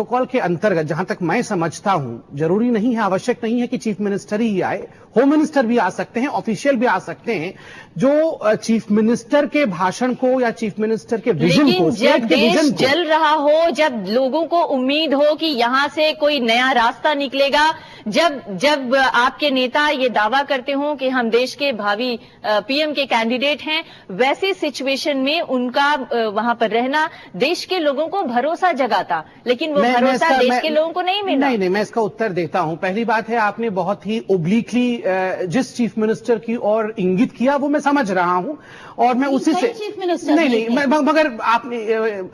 Protocol के अंतर्गत जहां तक मैं समझता हूं, जरूरी नहीं है, आवश्यक नहीं है कि चीफ मिनिस्टर ही आए, होम मिनिस्टर भी आ सकते हैं, ऑफिशियल भी आ सकते हैं, जो चीफ मिनिस्टर के भाषण को या चीफ मिनिस्टर के विजन को, जब देश जल रहा हो, जब लोगों को उम्मीद हो कि यहां से कोई नया रास्ता निकलेगा, जब आपके नेता ये दावा करते हो कि हम देश के भावी पीएम के कैंडिडेट हैं, वैसे सिचुएशन में उनका वहां पर रहना देश के लोगों को भरोसा जगाता, लेकिन वो भरोसा देश के लोगों को नहीं मिला। नहीं, मैं इसका उत्तर देता हूं। पहली बात है, आपने बहुत ही ओब्लिकली जिस चीफ मिनिस्टर की ओर इंगित किया वो मैं समझ रहा हूं, और मैं उसी से चीफ मिनिस्टर नहीं, मगर आपने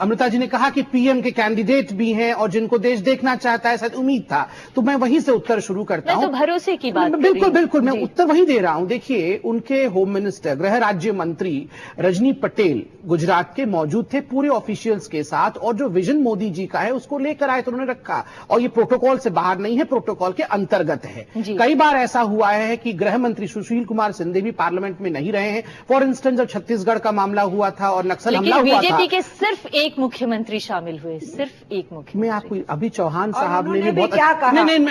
अमृता जी ने कहा कि पीएम के कैंडिडेट भी हैं और जिनको देश देखना चाहता है, शायद उम्मीद था, तो मैं वहीं से उत्तर शुरू करता हूं। तो भरोसे की बात बिल्कुल मैं उत्तर वहीं दे रहा हूं। देखिए, उनके होम मिनिस्टर, गृह राज्य मंत्री रजनी पटेल गुजरात के मौजूद थे पूरे ऑफिशियल्स के साथ, और जो विजन मोदी जी का है उसको लेकर आए तो उन्होंने रखा, और ये प्रोटोकॉल से बाहर नहीं है, प्रोटोकॉल के अंतर्गत है। कई बार ऐसा हुआ है कि गृह मंत्री सुशील कुमार सिंधे भी पार्लियामेंट में नहीं रहे हैं। फॉर इंस्टेंस, जब छत्तीसगढ़ का मामला हुआ था और नक्सल हमला हुआ था, बीजेपी के सिर्फ एक मुख्यमंत्री शामिल हुए, सिर्फ एक मुख्यमंत्री। मैं आपको अभी चौहान साहब ने भी बहुत क्या कहा? नहीं,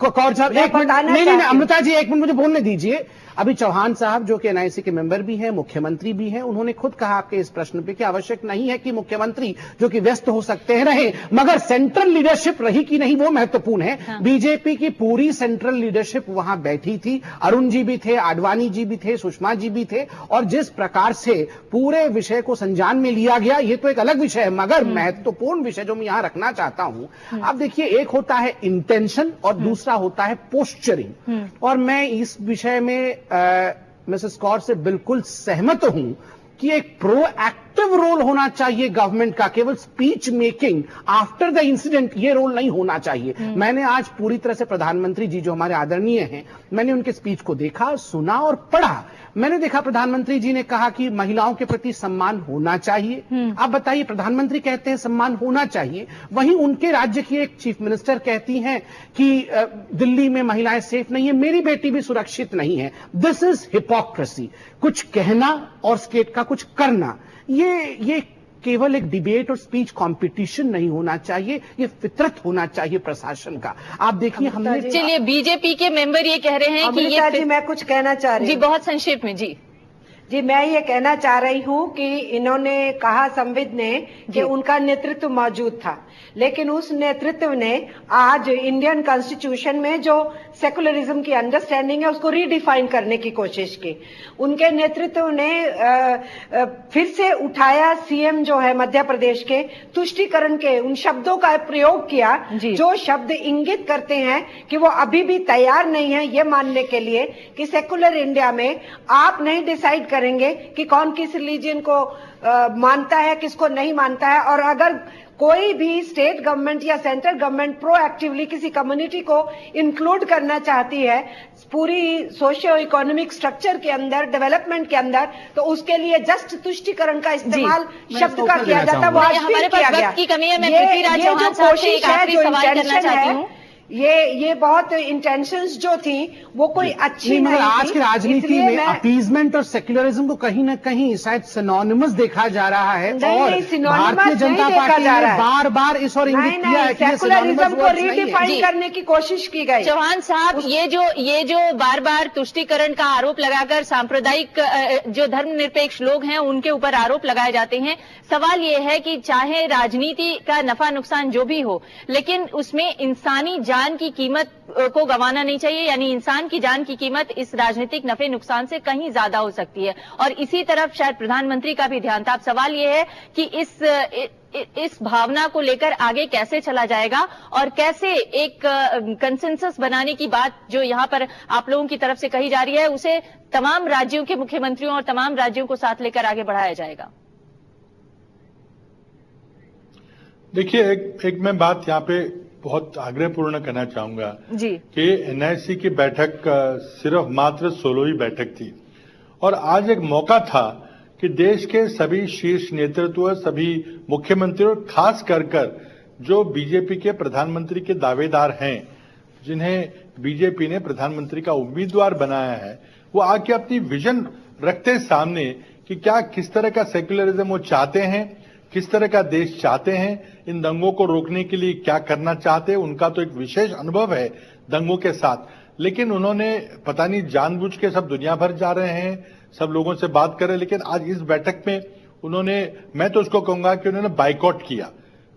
कौर साहब एक मिनट, नहीं, अमृता जी एक मिनट मुझे बोलने दीजिए। अभी चौहान साहब जो कि एनआईसी के मेंबर भी हैं, मुख्यमंत्री भी हैं, उन्होंने खुद कहा आपके इस प्रश्न पे कि आवश्यक नहीं है कि मुख्यमंत्री जो कि व्यस्त हो सकते हैं रहे, मगर सेंट्रल लीडरशिप रही कि नहीं वो महत्वपूर्ण है। हाँ। बीजेपी की पूरी सेंट्रल लीडरशिप वहां बैठी थी, अरुण जी भी थे, आडवाणी जी भी थे, सुषमा जी भी थे, और जिस प्रकार से पूरे विषय को संज्ञान में लिया गया, ये तो एक अलग विषय है, मगर महत्वपूर्ण विषय जो मैं यहां रखना चाहता हूं, अब देखिए, एक होता है इंटेंशन और दूसरा होता है पोस्चरिंग, और मैं इस विषय में मिसेस कौर से बिल्कुल सहमत हूं कि एक प्रोएक्टिव रोल होना चाहिए गवर्नमेंट का, केवल speech making after the incident ये रोल नहीं होना चाहिए। मैंने आज पूरी तरह से प्रधानमंत्री जी जो हमारे आदरणीय हैं, मैंने उनके स्पीच को देखा, सुना और पढ़ा। मैंने देखा प्रधानमंत्री जी ने कहा कि महिलाओं के प्रति सम्मान होना चाहिए। आप बताइए, प्रधानमंत्री कहते हैं सम्मान होना चाहिए, वहीं उनके राज्य की एक चीफ मिनिस्टर कहती हैं कि दिल्ली में महिलाएं सेफ नहीं है, मेरी बेटी भी सुरक्षित नहीं है। This is hypocrisy. कुछ कहना और स्टेट का कुछ करना, ये केवल एक डिबेट और स्पीच कंपटीशन नहीं होना चाहिए, ये फितरत होना चाहिए प्रशासन का। आप देखिए, हमने चलिए, बीजेपी के मेंबर ये कह रहे हैं कि ये मैं कुछ कहना चाह रही हूँ। जी, बहुत संक्षेप में। जी, मैं ये कहना चाह रही हूँ कि इन्होंने कहा, संविद ने, कि उनका नेतृत्व मौजूद था, लेकिन उस नेतृत्व ने आज इंडियन कॉन्स्टिट्यूशन में जो सेकुलरिज्म की अंडरस्टैंडिंग है उसको रीडिफाइन करने की कोशिश की। उनके नेतृत्व ने फिर से उठाया, सीएम जो है मध्य प्रदेश के, तुष्टीकरण के उन शब्दों का प्रयोग किया जो शब्द इंगित करते हैं कि वो अभी भी तैयार नहीं है ये मानने के लिए कि सेकुलर इंडिया में आप नहीं डिसाइड करेंगे कि कौन किस रिलीजन को मानता है, किसको नहीं मानता है, और अगर कोई भी स्टेट गवर्नमेंट या सेंट्रल गवर्नमेंट प्रोएक्टिवली किसी कम्युनिटी को इंक्लूड करना चाहती है पूरी सोशियो इकोनॉमिक स्ट्रक्चर के अंदर, डेवलपमेंट के अंदर, तो उसके लिए जस्ट तुष्टीकरण का इस्तेमाल शब्द का किया जाता है। वो आज फिर किया गया। ये जो कोशिश है, जो इंटेंशन है, ये बहुत इंटेंशंस जो थी वो कोई अच्छी नहीं थी। आज की राजनीति में अपीजमेंट और सेक्युलरिज्म को कहीं ना कहीं शायद सिनोनिमस देखा जा रहा है, और भारतीय जनता पार्टी ने बार बार इस और इंगित किया है कि सेक्युलरिज्म को रीडिफाइन करने की कोशिश की गई। चौहान साहब, ये जो बार बार तुष्टीकरण का आरोप लगाकर सांप्रदायिक जो धर्मनिरपेक्ष लोग हैं उनके ऊपर आरोप लगाए जाते हैं, सवाल ये है कि चाहे राजनीति का नफा नुकसान जो भी हो, लेकिन उसमें इंसानी जान की कीमत को गंवाना नहीं चाहिए, यानी इंसान की जान की कीमत इस राजनीतिक नफे नुकसान से कहीं ज्यादा हो सकती है, और इसी तरफ शायद प्रधानमंत्री का भी ध्यान था। अब सवाल यह है कि इस भावना को लेकर आगे कैसे चला जाएगा, और कैसे एक कंसेंसस बनाने की बात जो यहां पर आप लोगों की तरफ से कही जा रही है, उसे तमाम राज्यों के मुख्यमंत्रियों और तमाम राज्यों को साथ लेकर आगे बढ़ाया जाएगा। देखिए, एक मैं बात यहाँ पे बहुत आग्रहपूर्ण करना चाहूंगा कि एनआईसी की बैठक सिर्फ मात्र 16वीं बैठक थी, और आज एक मौका था कि देश के सभी शीर्ष नेतृत्व, सभी मुख्यमंत्री, और खास कर जो बीजेपी के प्रधानमंत्री के दावेदार हैं, जिन्हें बीजेपी ने प्रधानमंत्री का उम्मीदवार बनाया है, वो आके अपनी विजन रखते सामने कि क्या किस तरह का सेक्युलरिज्म वो चाहते हैं, किस तरह का देश चाहते हैं, इन दंगों को रोकने के लिए क्या करना चाहते हैं। उनका तो एक विशेष अनुभव है दंगों के साथ, लेकिन उन्होंने पता नहीं जानबूझ के सब दुनिया भर जा रहे हैं, सब लोगों से बात कर रहे हैं, लेकिन आज इस बैठक में उन्होंने, मैं तो उसको कहूंगा कि उन्होंने बाइकआउट किया।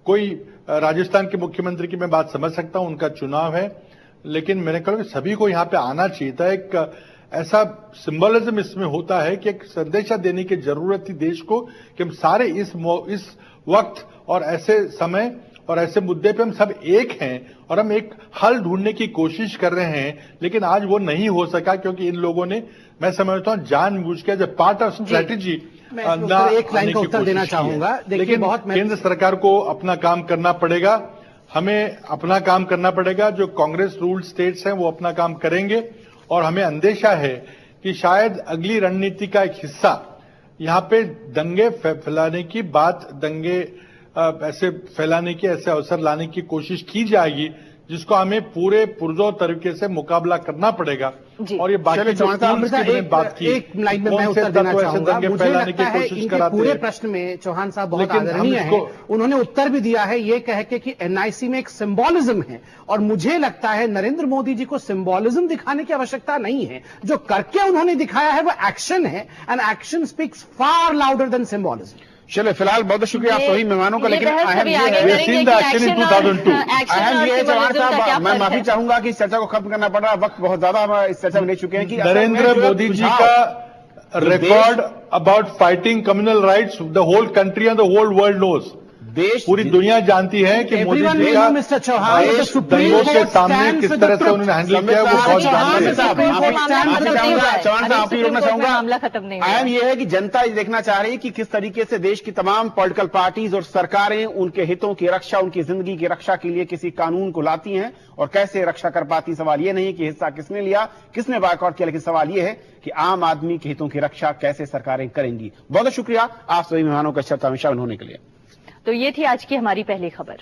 कोई राजस्थान के मुख्यमंत्री की मैं बात समझ सकता हूं, उनका चुनाव है, लेकिन मैंने कहा कि सभी को यहां पे आना चाहिए था। एक ऐसा सिंबलिज्म इसमें होता है कि एक संदेशा देने की जरूरत थी देश को कि हम सारे इस वक्त और ऐसे समय और ऐसे मुद्दे पे हम सब एक हैं और हम एक हल ढूंढने की कोशिश कर रहे हैं, लेकिन आज वो नहीं हो सका क्योंकि इन लोगों ने, मैं समझता हूं, जानबूझ के एज पार्ट ऑफ स्ट्रेटेजी एक लाइन का उत्तर देना चाहूंगा। लेकिन केंद्र सरकार को अपना काम करना पड़ेगा, हमें अपना काम करना पड़ेगा। जो कांग्रेस रूल्ड स्टेट्स हैं वो अपना काम करेंगे और हमें अंदेशा है कि शायद अगली रणनीति का एक हिस्सा यहां पे दंगे फैलाने की बात, दंगे ऐसे फैलाने की, ऐसे अवसर लाने की कोशिश की जाएगी जिसको हमें पूरे पुरजोर तरीके से मुकाबला करना पड़ेगा। और ये बाकी जो बात की, एक लाइन में मैं उत्तर देना चाहूंगा। मुझे लगता है इनके पूरे प्रश्न में चौहान साहब बहुत आदरणीय हैं, उन्होंने उत्तर भी दिया है ये कह के कि एनआईसी में एक सिंबॉलिज्म है, और मुझे लगता है नरेंद्र मोदी जी को सिंबॉलिज्म दिखाने की आवश्यकता नहीं है। जो करके उन्होंने दिखाया है वो एक्शन है, and action speaks far louder than symbolism. चलिए फिलहाल बहुत शुक्रिया आप सभी मेहमानों का, लेकिन अहम ये है चौहान साहब, मैं माफी चाहूंगा कि इस चर्चा को खत्म करना पड़ रहा है, वक्त बहुत ज्यादा हम इस चर्चा में ले चुके हैं कि नरेंद्र मोदी जी का record about fighting communal riots the whole country and the whole world knows, देश पूरी दुनिया जानती है कि मोदी जी का मिस्टर चौहान दंगों के सामने किस तरह से उन्होंने हैंडल किया वो बहुत जानते हैं। चौहान साहब आपकी रोकना चाहूंगा, अहम यह है कि जनता ये देखना चाह रही है कि किस तरीके से देश की तमाम पॉलिटिकल पार्टीज और सरकारें उनके हितों की रक्षा, उनकी जिंदगी की रक्षा के लिए किसी कानून को लाती हैं और कैसे रक्षा कर पाती। सवाल ये नहीं है कि हिस्सा किसने लिया, किसने बायकॉट किया, लेकिन सवाल ये है कि आम आदमी के हितों की रक्षा कैसे सरकारें करेंगी। बहुत शुक्रिया आप सभी मेहमानों का चर्चा में शामिल होने के लिए। तो ये थी आज की हमारी पहली खबर।